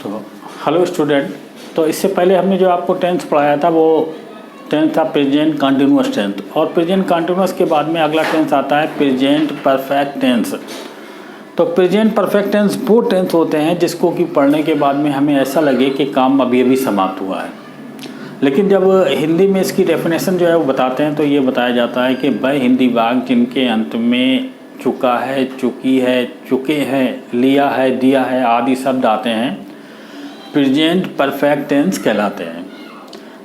तो hello student. तो इससे पहले हमने जो आपको टेंस पढ़ाया था वो टेंस था प्रेजेंट कंटिन्यूअस टेंस, और प्रेजेंट कंटिन्यूअस के बाद में अगला टेंस आता है प्रेजेंट परफेक्ट टेंस। तो प्रेजेंट परफेक्ट टेंस वो टेंस होते हैं जिसको कि पढ़ने के बाद में हमें ऐसा लगे कि काम अभी अभी समाप्त हुआ है, लेकिन जब हिंदी में इसकी डेफिनेशन जो है वो बताते हैं तो ये बताया जाता है कि वह हिंदी वाक्य जिनके अंत में चुका है, चुकी है, चुके हैं, लिया है, दिया है आदि शब्द आते हैं प्रेजेंट परफेक्ट टेंस कहलाते हैं।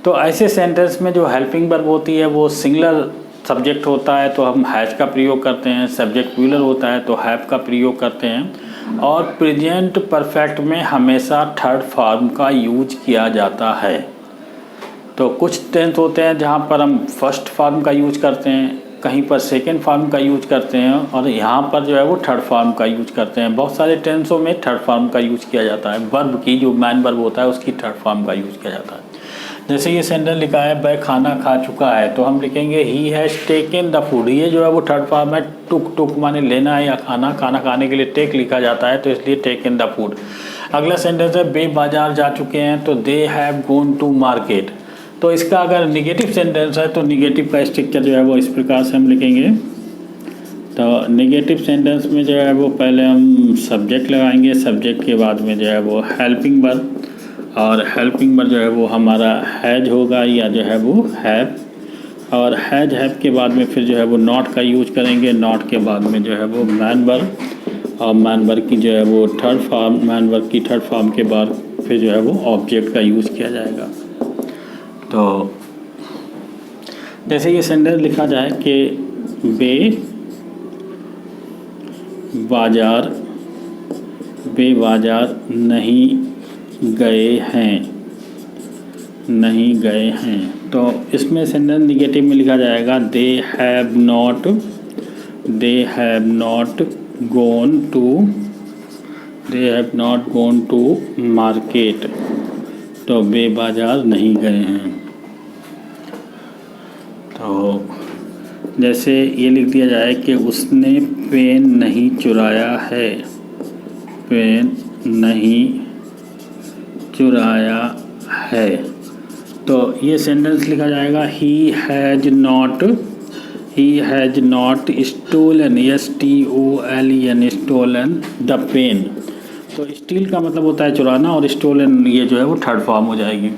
तो ऐसे सेंटेंस में जो हेल्पिंग वर्ब होती है वो सिंगुलर सब्जेक्ट होता है तो हम हैज का प्रयोग करते हैं, सब्जेक्ट प्लूरल होता है तो हैव का प्रयोग करते हैं, और प्रेजेंट परफेक्ट में हमेशा थर्ड फॉर्म का यूज किया जाता है। तो कुछ टेंस होते हैं जहाँ पर हम फर्स्ट फॉर्म का यूज करते हैं, कहीं पर सेकेंड फॉर्म का यूज करते हैं, और यहाँ पर जो है वो थर्ड फॉर्म का यूज करते हैं। बहुत सारे टेंसों में थर्ड फॉर्म का यूज किया जाता है, वर्ब की जो मैन वर्ब होता है उसकी थर्ड फॉर्म का यूज किया जाता है। जैसे ये सेंटेंस लिखा है वह खाना खा चुका है, तो हम लिखेंगे he has taken the food. ये जो है वो थर्ड फॉर्म है, टुक टुक माने लेना है या खाना, खाना खाने के लिए टेक लिखा जाता है तो इसलिए टेकन द फूड। अगला सेंटेंस है वे बाजार जा चुके हैं, तो they have gone to market. तो इसका अगर निगेटिव सेंटेंस है तो निगेटिव का स्ट्रक्चर जो है वो इस प्रकार से हम लिखेंगे। तो निगेटिव सेंटेंस में जो है वो पहले हम सब्जेक्ट लगाएंगे, सब्जेक्ट के बाद में जो है वो हेल्पिंग वर्ब, और हेल्पिंग वर्ब जो है वो हमारा हैज होगा या जो है वो हैव, और हैज हैव के बाद में फिर जो है वो नॉट का यूज करेंगे, नॉट के बाद में जो है वो मैन वर्ब, और मैन वर्ब की जो है वो थर्ड फॉर्म, मैन वर्ब की थर्ड फॉर्म के बाद फिर जो है वो ऑब्जेक्ट का यूज़ किया जाएगा। तो जैसे ये सेंटेंस लिखा जाए कि वे बाजार नहीं गए हैं, तो इसमें सेंटेंस निगेटिव में लिखा जाएगा they have not gone to market. तो वे बाजार नहीं गए हैं। तो जैसे ये लिख दिया जाए कि उसने पेन नहीं चुराया है, तो ये सेंटेंस लिखा जाएगा he has not stolen, stolen the pen. तो स्टील का मतलब होता है चुराना, और स्टोलन ये जो है वो थर्ड फॉर्म हो जाएगी।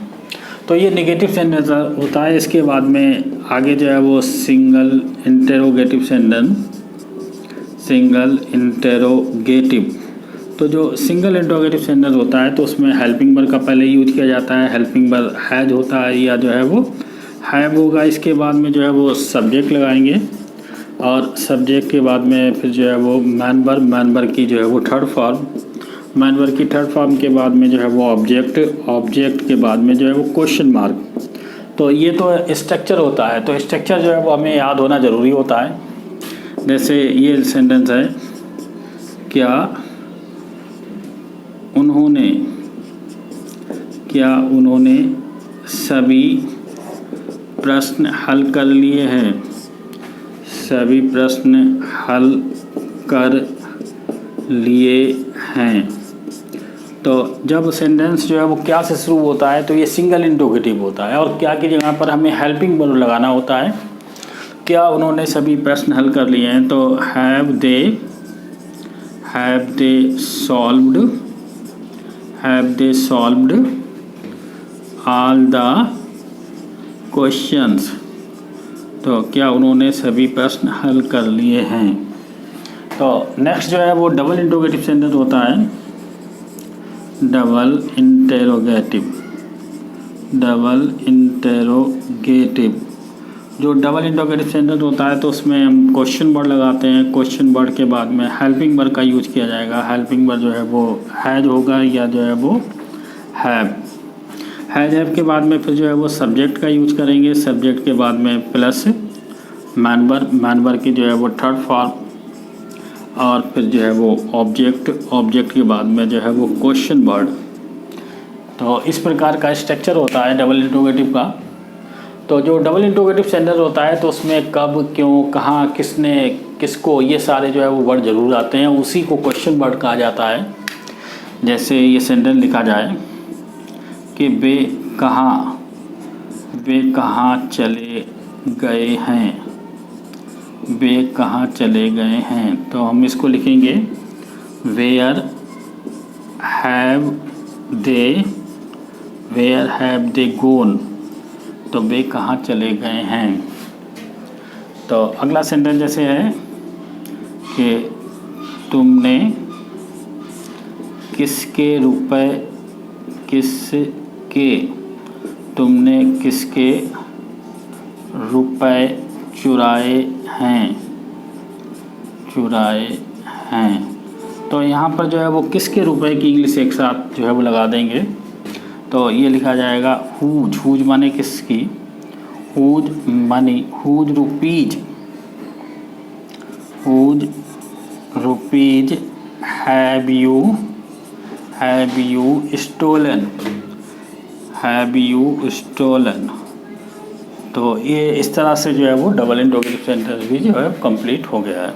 तो ये नेगेटिव सेंटेंस होता है। इसके बाद में आगे जो है वो सिंगल इंटेरोगेटिव। तो जो सिंगल इंटेरोगेटिव सेंटेंस होता है तो उसमें हेल्पिंग वर्ब का पहले यूज किया जाता है, हेल्पिंग वर्ब हैज होता है या जो है वो हैव होगा। इसके बाद में जो है वो सब्जेक्ट लगाएंगे, और सब्जेक्ट के बाद में फिर जो है वो मैन वर्ब की जो है वो थर्ड फॉर्म, मैन वर्ब की थर्ड फॉर्म के बाद में जो है वो ऑब्जेक्ट के बाद में जो है वो क्वेश्चन मार्क। तो ये तो स्ट्रक्चर होता है, तो स्ट्रक्चर जो है वो हमें याद होना ज़रूरी होता है। जैसे ये सेंटेंस है क्या उन्होंने सभी प्रश्न हल कर लिए हैं। तो जब सेंटेंस जो है वो क्या से शुरू होता है तो ये सिंगल इंट्रोगेटिव होता है, और क्या की जगह पर हमें हेल्पिंग वर्ब लगाना होता है। क्या उन्होंने सभी प्रश्न हल कर लिए हैं, तो have they solved all the questions. तो क्या उन्होंने सभी प्रश्न हल कर लिए हैं। तो नेक्स्ट जो है वो डबल इंट्रोगेटिव सेंटेंस होता है, डबल इंटेरोगेटिव। जो डबल इंट्रोगेटिव सेंटेंस होता है तो उसमें हम क्वेश्चन वर्ड लगाते हैं, क्वेश्चन वर्ड के बाद में हेल्पिंग वर्ब का यूज किया जाएगा। हेल्पिंग वर्ब जो है वो हैज होगा या जो है वो हैव के बाद में फिर जो है वो सब्जेक्ट का यूज करेंगे, सब्जेक्ट के बाद में प्लस मैन वर्ब की जो है वो थर्ड फॉर्म, और फिर जो है वो ऑब्जेक्ट के बाद में जो है वो क्वेश्चन वर्ड। तो इस प्रकार का स्ट्रक्चर होता है डबल इंट्रोगेटिव का। तो जो डबल इंट्रोगेटिव सेंटेंस होता है तो उसमें कब, क्यों, कहाँ, किसने, किसको, ये सारे जो है वो वर्ड जरूर आते हैं, उसी को क्वेश्चन वर्ड कहा जाता है। जैसे ये सेंटेंस लिखा जाए कि वे कहाँ चले गए हैं, वे कहाँ चले गए हैं। तो हम इसको लिखेंगे वेयर हैव दे गोन, तो वे कहाँ चले गए हैं। तो अगला सेंटेंस जैसे है कि तुमने किसके रुपए चुराए हैं। तो यहाँ पर जो है वो किसके रुपए की इंग्लिश एक साथ जो है वो लगा देंगे। तो ये लिखा जाएगा हुज माने किसकी, whose money, whose rupees have you stolen. तो ये इस तरह से जो है वो डबल इंट्रोगेटिव सेंटेंस भी जो है कंप्लीट हो गया है।